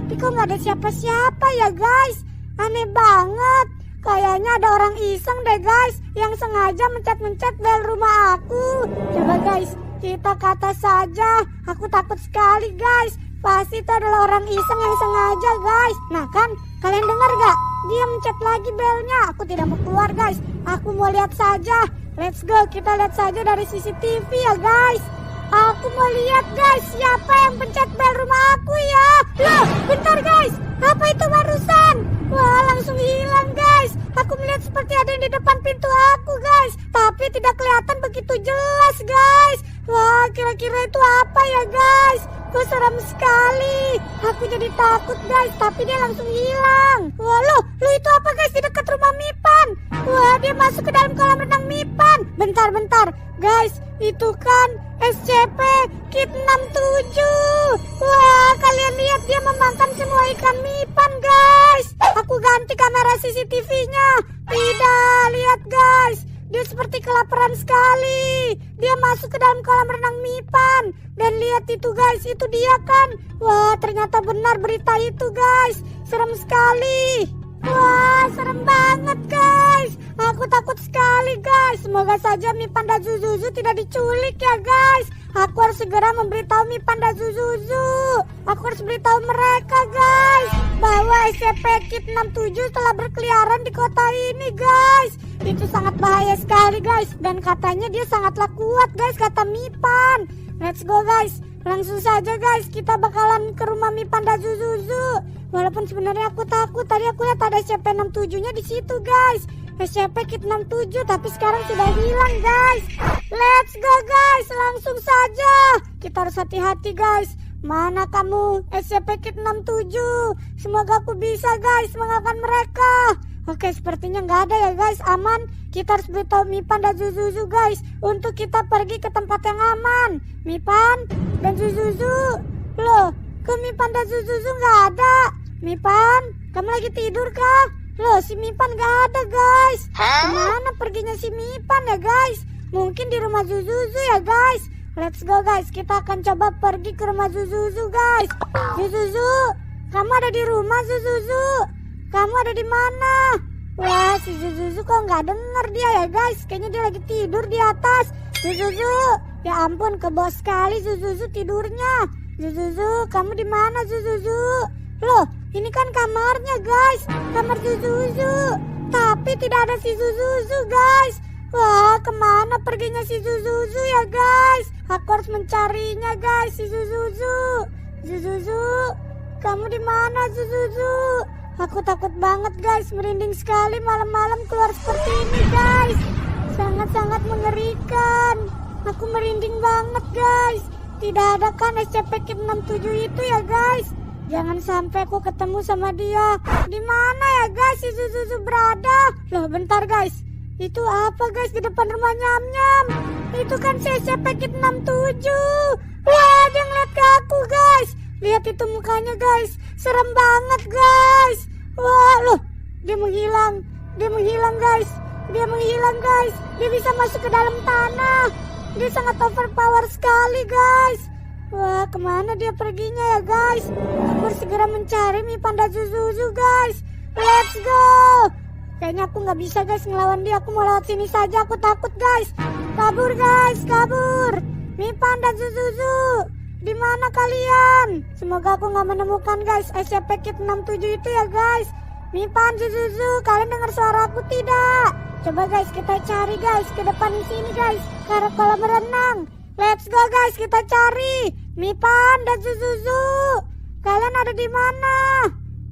Tapi kok nggak ada siapa-siapa ya guys? Aneh banget. Kayaknya ada orang iseng deh guys, yang sengaja mencet-mencet bel rumah aku. Coba guys, kita ke atas saja. Aku takut sekali guys. Pasti itu adalah orang iseng yang sengaja guys. Nah kan, kalian dengar gak? Dia mencet lagi belnya. Aku tidak mau keluar guys. Aku mau lihat saja. Let's go, kita lihat saja dari CCTV ya guys. Aku mau lihat guys, siapa yang pencet bel rumah aku ya. Loh, bentar guys. Apa itu barusan? Wah, langsung hilang guys. Aku melihat seperti ada yang di depan pintu aku guys. Tapi tidak kelihatan begitu jelas guys. Wah, kira-kira itu apa ya guys? Kok seram sekali. Aku jadi takut guys, tapi dia langsung hilang. Wah, loh itu apa guys di dekat rumah Mipan? Wah, dia masuk ke dalam kolam renang Mipan. Bentar. Guys, itu kan SCP Kit 67. Wah, kalian lihat dia memakan semua ikan Mipan guys. Aku ganti kamera CCTV-nya. Tidak, lihat guys. Dia seperti kelaparan sekali. Dia masuk ke dalam kolam renang Mipan. Dan lihat itu guys, itu dia kan. Wah, ternyata benar berita itu guys. Serem sekali. Wah, serem banget guys. Aku takut sekali guys. Semoga saja Mipan dan Zuzuzu tidak diculik ya guys. Aku harus segera memberitahu Mipan dan Zuzuzu. Aku harus beritahu mereka guys, bahwa SCP Kit 67 telah berkeliaran di kota ini guys. Itu sangat bahaya sekali guys. Dan katanya dia sangatlah kuat guys, kata Mipan. Let's go guys. Langsung saja guys, kita bakalan ke rumah Mipan dan Zuzuzu. Walaupun sebenarnya aku takut, tadi aku lihat ada SCP-67-nya di situ guys. SCP Kit 67, tapi sekarang sudah hilang guys. Let's go guys, langsung saja. Kita harus hati-hati guys. Mana kamu SCP Kit 67? Semoga aku bisa guys mengalahkan mereka. Oke, sepertinya nggak ada ya guys, aman. Kita harus beritahu Mipan dan Zuzuzu guys, untuk kita pergi ke tempat yang aman. Mipan dan Zuzuzu. Loh, kok Mipan dan Zuzuzu nggak ada? Mipan, kamu lagi tidur kah? Loh, si Mipan nggak ada guys. Kemana perginya si Mipan ya guys? Mungkin di rumah Zuzuzu ya guys. Let's go guys, kita akan coba pergi ke rumah Zuzuzu guys. Zuzuzu, kamu ada di rumah Zuzuzu? Kamu ada di mana? Wah, si Zuzuzu kok nggak denger dia ya guys. Kayaknya dia lagi tidur di atas. Zuzuzu, ya ampun, kebos sekali Zuzuzu tidurnya. Zuzuzu, kamu di mana Zuzuzu? Loh, ini kan kamarnya guys, kamar Zuzuzu. Tapi tidak ada si Zuzuzu guys. Wah, kemana perginya si Zuzuzu ya guys? Aku harus mencarinya guys, si Zuzuzu. Zuzuzu, kamu di mana Zuzuzu? Aku takut banget guys, merinding sekali malam-malam keluar seperti ini guys. Sangat-sangat mengerikan. Aku merinding banget guys. Tidak ada kan SCP Kit 67 itu ya guys? Jangan sampai aku ketemu sama dia. Di mana ya guys si Zuzuzu berada? Loh, bentar guys. Itu apa guys di depan rumah Nyam-Nyam? Itu kan si SCP Kit 67. Wah, dia ngeliat ke aku guys. Lihat itu mukanya guys, serem banget guys. Wah, loh, dia menghilang guys. Dia bisa masuk ke dalam tanah. Dia sangat overpower sekali guys. Wah, kemana dia perginya ya guys? Aku harus segera mencari Mipan dan Zuzuzu guys. Let's go. Kayaknya aku nggak bisa guys ngelawan dia. Aku mau lewat sini saja, aku takut guys. Kabur guys, kabur. Mipan dan Zuzuzu, di mana kalian? Semoga aku nggak menemukan guys SCP Kit 67 itu ya guys. Mipan, Zuzuzu, kalian dengar suara aku tidak? Coba guys kita cari guys ke depan sini guys, ke arah kolam renang. Let's go guys, kita cari Mipan dan Zuzuzu. Kalian ada di mana?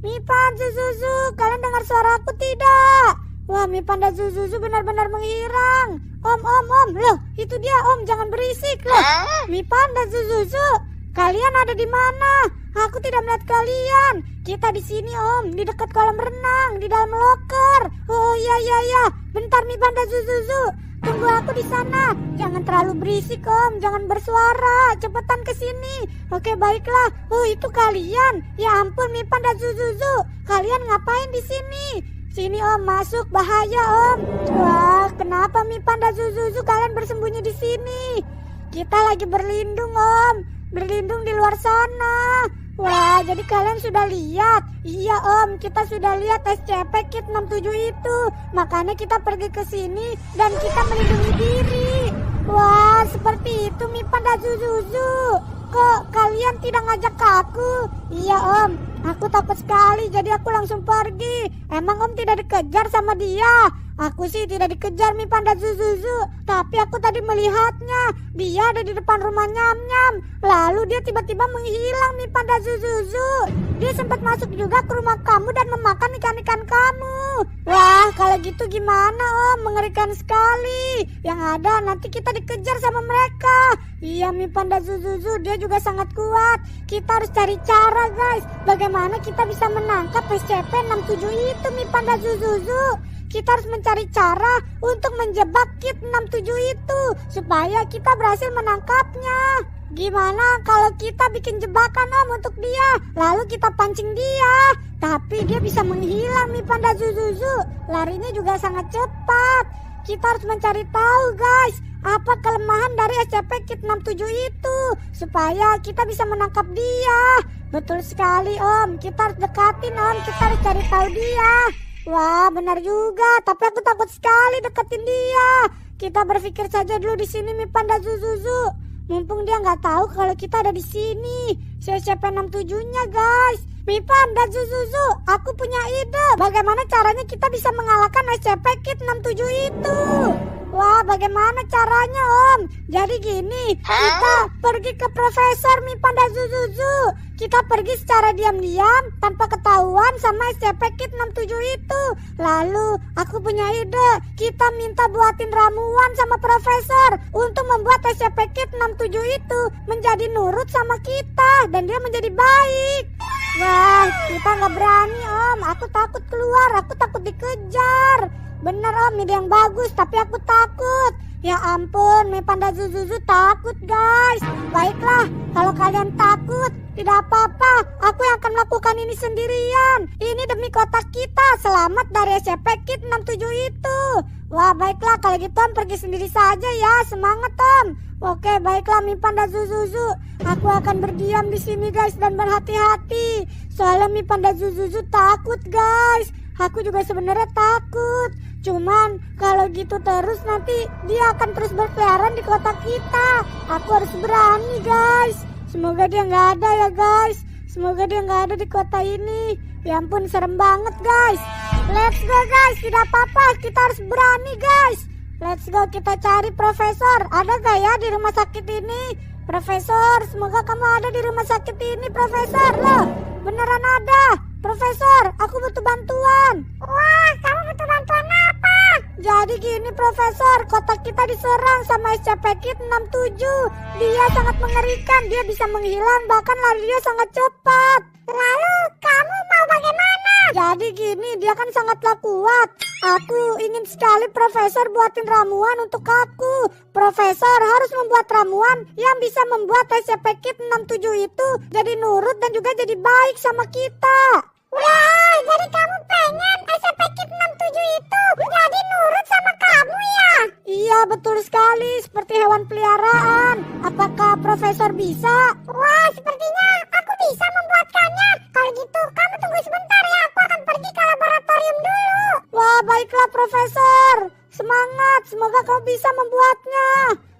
Mipan, Zuzuzu, kalian dengar suara aku tidak? Wah, Mipan dan Zuzuzu benar-benar menghilang. Om, loh, itu dia Om, jangan berisik loh. Mipan dan Zuzuzu, kalian ada di mana? Aku tidak melihat kalian. Kita di sini Om, di dekat kolam renang, di dalam loker. Oh iya. Bentar Mipan dan Zuzuzu, tunggu aku di sana. Jangan terlalu berisik Om, jangan bersuara. Cepetan ke sini. Oke, baiklah. Oh, itu kalian. Ya ampun Mipan dan Zuzuzu, kalian ngapain di sini? Sini Om, masuk, bahaya Om. Wah, kenapa Mipan dan Zuzuzu kalian bersembunyi di sini? Kita lagi berlindung Om, berlindung di luar sana. Wah, jadi kalian sudah lihat? Iya Om, kita sudah lihat SCP Kit 67 itu. Makanya kita pergi ke sini dan kita melindungi diri. Wah, seperti itu Mi Panda Zuzuzu. Kok kalian tidak ngajak aku? Iya Om, aku takut sekali jadi aku langsung pergi. Emang Om tidak dikejar sama dia? Aku sih tidak dikejar Mi Panda Zuzuzu, tapi aku tadi melihatnya. Dia ada di depan rumah Nyam-Nyam. Lalu dia tiba-tiba menghilang Mi Panda Zuzuzu. Dia sempat masuk juga ke rumah kamu dan memakan ikan-ikan kamu. Wah, kalau gitu gimana Om? Mengerikan sekali. Yang ada nanti kita dikejar sama mereka. Iya Mi Panda Zuzuzu, dia juga sangat kuat. Kita harus cari cara guys, bagaimana kita bisa menangkap SCP-67 itu Mi Panda Zuzuzu. Kita harus mencari cara untuk menjebak Kit 67 itu supaya kita berhasil menangkapnya. Gimana kalau kita bikin jebakan Om untuk dia, lalu kita pancing dia, tapi dia bisa menghilang Mi Panda Zuzuzu. Larinya juga sangat cepat. Kita harus mencari tahu guys, apa kelemahan dari SCP Kit 67 itu supaya kita bisa menangkap dia. Betul sekali Om, kita harus dekatin Om, kita harus cari tahu dia. Wah, benar juga, tapi aku takut sekali deketin dia. Kita berpikir saja dulu di sini Mi Panda Zuzuzu. Mumpung dia nggak tahu kalau kita ada di sini. SCP-67-nya guys. Mi Panda Zuzuzu, aku punya ide. Bagaimana caranya kita bisa mengalahkan SCP Kit 67 itu? Wah, bagaimana caranya Om? Jadi gini, kita pergi ke Profesor Mi Panda Zuzuzu. Kita pergi secara diam-diam tanpa ketahuan sama SCP Kit 67 itu. Lalu aku punya ide, kita minta buatin ramuan sama Profesor untuk membuat SCP Kit 67 itu menjadi nurut sama kita dan dia menjadi baik. Wah, kita nggak berani Om, aku takut keluar, aku takut dikejar. Bener Om, ide yang bagus, tapi aku takut. Ya ampun, Mi Panda Zuzuzu takut guys. Baiklah, kalau kalian takut, tidak apa-apa, aku yang akan melakukan ini sendirian. Ini demi kota kita, selamat dari SCP Kit 67 itu. Wah baiklah, kalau gitu Om pergi sendiri saja ya, semangat Om. Oke baiklah Mi Panda Zuzuzu, aku akan berdiam di sini guys dan berhati-hati. Soalnya Mi Panda Zuzuzu takut guys. Aku juga sebenarnya takut. Cuman kalau gitu terus nanti dia akan terus berkeliaran di kota kita. Aku harus berani guys. Semoga dia nggak ada ya guys. Semoga dia nggak ada di kota ini. Ya ampun serem banget guys. Let's go guys, tidak apa-apa, kita harus berani guys. Let's go, kita cari Profesor. Ada gak ya di rumah sakit ini? Profesor, semoga kamu ada di rumah sakit ini Profesor. Loh, beneran ada. Profesor, aku butuh bantuan. Wah, kamu butuh bantuan apa? Jadi gini Profesor, kota kita diserang sama SCP Kit 67. Dia sangat mengerikan, dia bisa menghilang, bahkan lari dia sangat cepat. Lalu kamu mau bagaimana? Jadi gini, dia kan sangatlah kuat. Aku ingin sekali Profesor buatin ramuan untuk aku. Profesor harus membuat ramuan yang bisa membuat SCP Kit 67 itu jadi nurut dan juga jadi baik sama kita. Wah, jadi kamu pengen SCP Kit 67 itu jadi nurut sama kamu ya? Iya, betul sekali, seperti hewan peliharaan. Apakah Profesor bisa? Wah, sepertinya aku bisa membuatkannya. Kalau gitu, kamu tunggu sebentar ya, aku akan pergi ke laboratorium dulu. Wah, baiklah Profesor. Semangat, semoga kamu bisa membuatnya.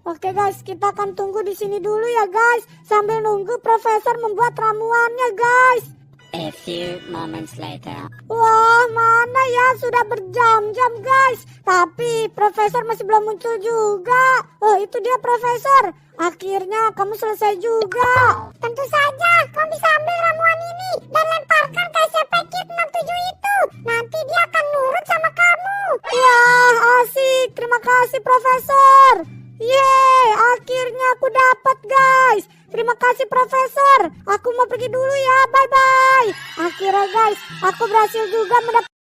Oke guys, kita akan tunggu di sini dulu ya guys, sambil nunggu Profesor membuat ramuannya guys. A few moments later. Wah, mana ya, sudah berjam-jam guys. Tapi Profesor masih belum muncul juga. Oh, itu dia Profesor. Akhirnya kamu selesai juga. Tentu saja, kamu bisa ambil ramuan ini dan lemparkan ke SCP Kit 67 itu. Nanti dia akan nurut sama kamu. Wah, asik. Terima kasih Profesor. Yeay, akhirnya aku dapat guys. Terima kasih Profesor. Aku mau pergi dulu ya, bye-bye. Akhirnya guys, aku berhasil juga mendapatkan